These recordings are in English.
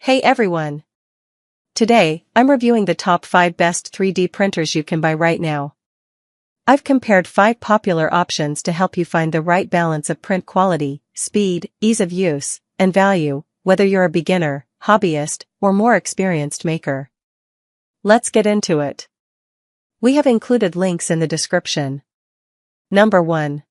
Hey everyone! Today, I'm reviewing the top 5 best 3D printers you can buy right now. I've compared 5 popular options to help you find the right balance of print quality, speed, ease of use, and value, whether you're a beginner, hobbyist, or more experienced maker. Let's get into it. We have included links in the description. Number 1.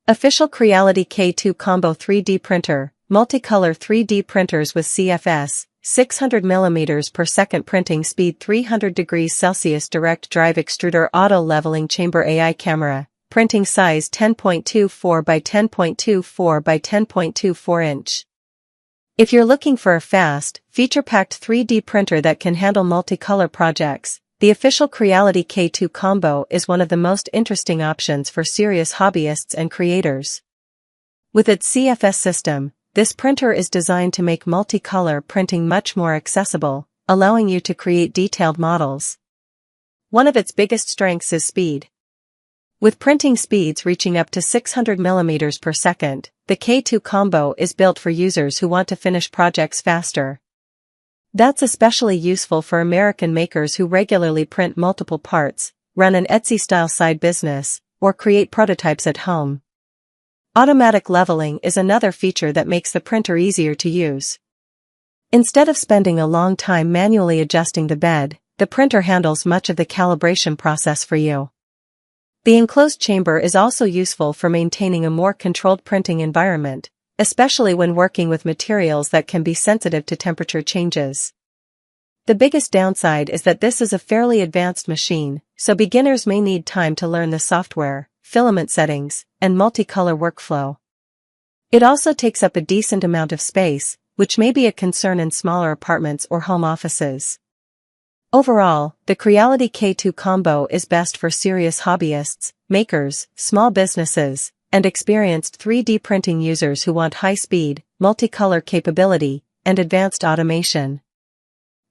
Official Creality K2 Combo 3D Printer, Multicolor 3D Printers with CFS, 600mm per second printing speed 300 degrees Celsius direct drive extruder auto leveling chamber AI camera, printing size 10.24 by 10.24 by 10.24 inch. If you're looking for a fast, feature-packed 3D printer that can handle multicolor projects, the official Creality K2 Combo is one of the most interesting options for serious hobbyists and creators. With its CFS system, this printer is designed to make multicolor printing much more accessible, allowing you to create detailed models. One of its biggest strengths is speed. With printing speeds reaching up to 600mm per second, the K2 Combo is built for users who want to finish projects faster. That's especially useful for American makers who regularly print multiple parts, run an Etsy-style side business, or create prototypes at home. Automatic leveling is another feature that makes the printer easier to use. Instead of spending a long time manually adjusting the bed, the printer handles much of the calibration process for you. The enclosed chamber is also useful for maintaining a more controlled printing environment, especially when working with materials that can be sensitive to temperature changes. The biggest downside is that this is a fairly advanced machine, so beginners may need time to learn the software, filament settings, and multicolor workflow. It also takes up a decent amount of space, which may be a concern in smaller apartments or home offices. Overall, the Creality K2 Combo is best for serious hobbyists, makers, small businesses, and experienced 3D printing users who want high speed, multicolor capability, and advanced automation.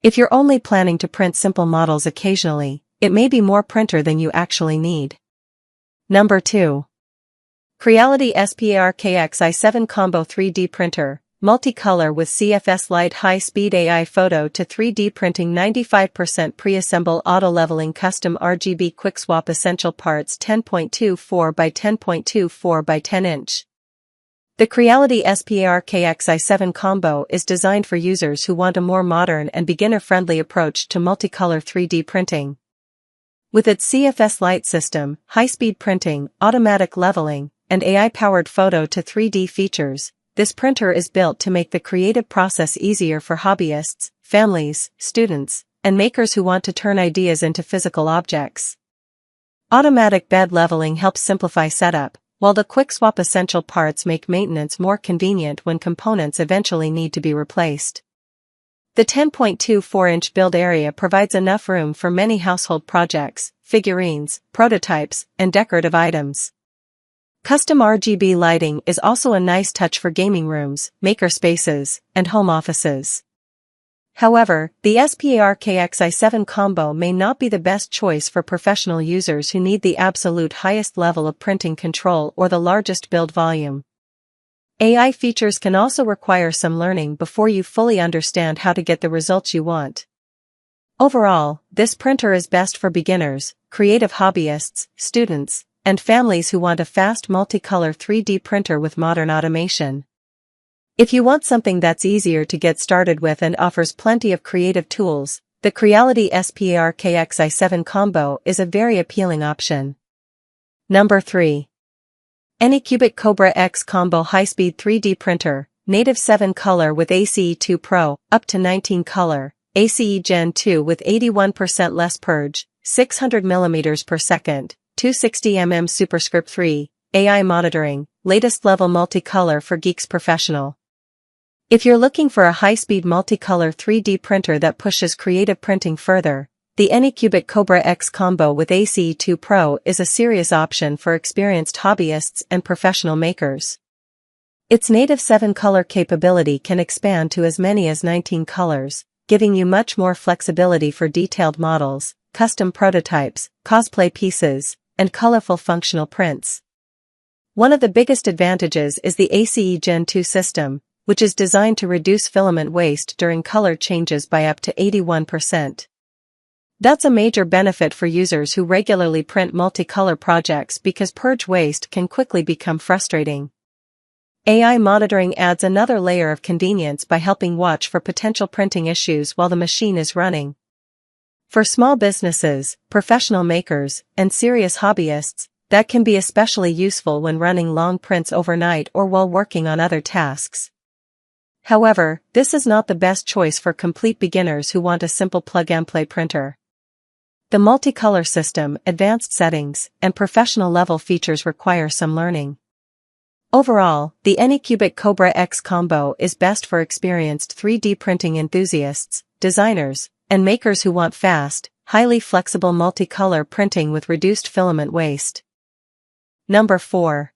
If you're only planning to print simple models occasionally, it may be more printer than you actually need. Number 2. Creality SPARKX i7 Combo 3D Printer, Multicolor with CFS Lite High-Speed AI Photo to 3D Printing 95% Pre-Assemble Auto-Leveling Custom RGB Quick-Swap Essential Parts 10.24 by 10.24 by 10 inch. The Creality SPARKX i7 Combo is designed for users who want a more modern and beginner-friendly approach to multicolor 3D printing. With its CFS Lite system, high-speed printing, automatic leveling, and AI-powered photo to 3D features, this printer is built to make the creative process easier for hobbyists, families, students, and makers who want to turn ideas into physical objects. Automatic bed leveling helps simplify setup, while the quick-swap essential parts make maintenance more convenient when components eventually need to be replaced. The 10.24-inch build area provides enough room for many household projects, figurines, prototypes, and decorative items. Custom RGB lighting is also a nice touch for gaming rooms, maker spaces, and home offices. However, the SPARKX i7 Combo may not be the best choice for professional users who need the absolute highest level of printing control or the largest build volume. AI features can also require some learning before you fully understand how to get the results you want. Overall, this printer is best for beginners, creative hobbyists, students, and families who want a fast multicolor 3D printer with modern automation. If you want something that's easier to get started with and offers plenty of creative tools, the Creality SPARKX i7 Combo is a very appealing option. Number 3. Anycubic Cobra X Combo High-Speed 3D Printer, Native 7 Color with ACE2 Pro, up to 19 Color, ACE Gen 2 with 81% less purge, 600mm per second, 260mm Superscript 3, AI monitoring, latest level multicolor for geeks professional. If you're looking for a high-speed multicolor 3D printer that pushes creative printing further, the Anycubic Cobra X Combo with ACE2 Pro is a serious option for experienced hobbyists and professional makers. Its native 7-color capability can expand to as many as 19 colors, giving you much more flexibility for detailed models, custom prototypes, cosplay pieces, and colorful functional prints. One of the biggest advantages is the ACE Gen 2 system, which is designed to reduce filament waste during color changes by up to 81%. That's a major benefit for users who regularly print multicolor projects because purge waste can quickly become frustrating. AI monitoring adds another layer of convenience by helping watch for potential printing issues while the machine is running. For small businesses, professional makers, and serious hobbyists, that can be especially useful when running long prints overnight or while working on other tasks. However, this is not the best choice for complete beginners who want a simple plug-and-play printer. The multicolor system, advanced settings, and professional-level features require some learning. Overall, the Anycubic Cobra X combo is best for experienced 3D printing enthusiasts, designers, and makers who want fast, highly flexible multicolor printing with reduced filament waste. Number 4.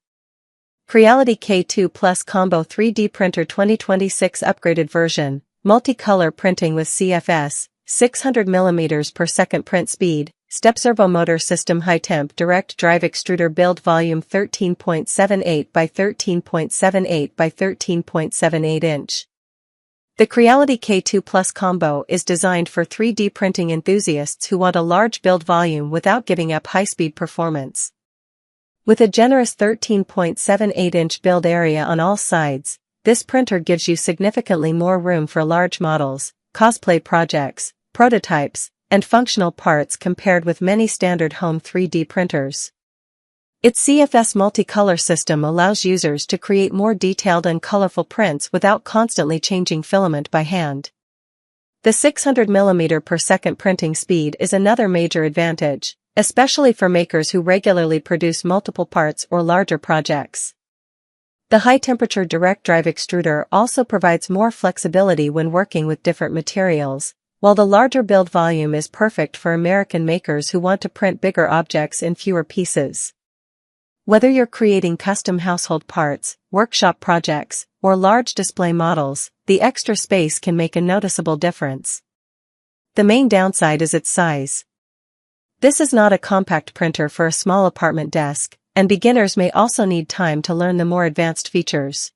Creality K2 Plus Combo 3D Printer 2026 Upgraded Version, Multicolor Printing with CFS, 600mm per second print speed, step servo motor system high temp direct drive extruder build volume 13.78 by 13.78 by 13.78 inch. The Creality K2 Plus combo is designed for 3D printing enthusiasts who want a large build volume without giving up high-speed performance. With a generous 13.78-inch build area on all sides, this printer gives you significantly more room for large models, cosplay projects, prototypes, and functional parts compared with many standard home 3D printers. Its CFS multicolor system allows users to create more detailed and colorful prints without constantly changing filament by hand. The 600mm per second printing speed is another major advantage, especially for makers who regularly produce multiple parts or larger projects. The high-temperature direct drive extruder also provides more flexibility when working with different materials, while the larger build volume is perfect for American makers who want to print bigger objects in fewer pieces. Whether you're creating custom household parts, workshop projects, or large display models, the extra space can make a noticeable difference. The main downside is its size. This is not a compact printer for a small apartment desk, and beginners may also need time to learn the more advanced features.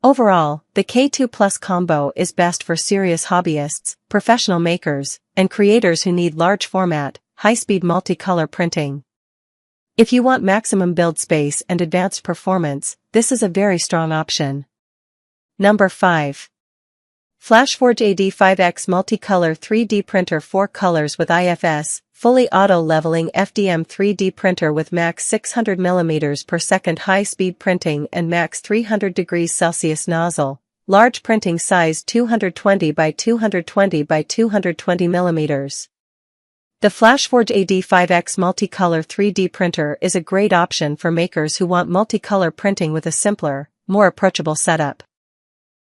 Overall, the K2 Plus combo is best for serious hobbyists, professional makers, and creators who need large format, high-speed multicolor printing. If you want maximum build space and advanced performance, this is a very strong option. Number 5. FlashForge AD5X Multicolor 3D Printer 4 colors with IFS, fully auto-leveling FDM 3D printer with max 600mm per second high-speed printing and max 300 degrees Celsius nozzle, large printing size 220 by 220 by 220 mm. The FlashForge AD5X Multicolor 3D printer is a great option for makers who want multicolor printing with a simpler, more approachable setup.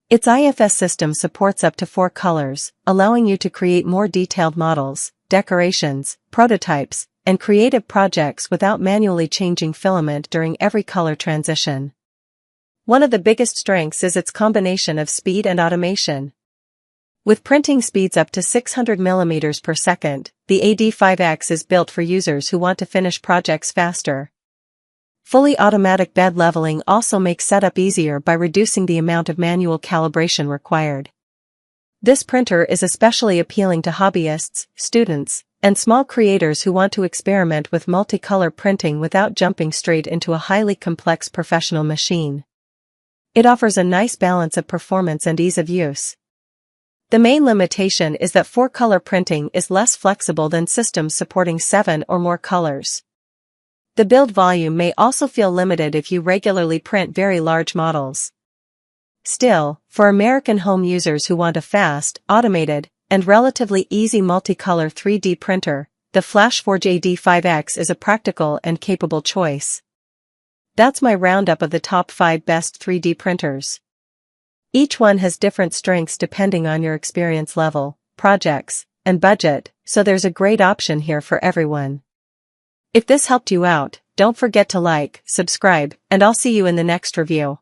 Its IFS system supports up to 4 colors, allowing you to create more detailed models, decorations, prototypes, and creative projects without manually changing filament during every color transition. One of the biggest strengths is its combination of speed and automation. With printing speeds up to 600mm per second, the AD5X is built for users who want to finish projects faster. Fully automatic bed leveling also makes setup easier by reducing the amount of manual calibration required. This printer is especially appealing to hobbyists, students, and small creators who want to experiment with multicolor printing without jumping straight into a highly complex professional machine. It offers a nice balance of performance and ease of use. The main limitation is that 4-color printing is less flexible than systems supporting 7 or more colors. The build volume may also feel limited if you regularly print very large models. Still, for American home users who want a fast, automated, and relatively easy multicolor 3D printer, the FlashForge AD5X is a practical and capable choice. That's my roundup of the top 5 best 3D printers. Each one has different strengths depending on your experience level, projects, and budget, so there's a great option here for everyone. If this helped you out, don't forget to like, subscribe, and I'll see you in the next review.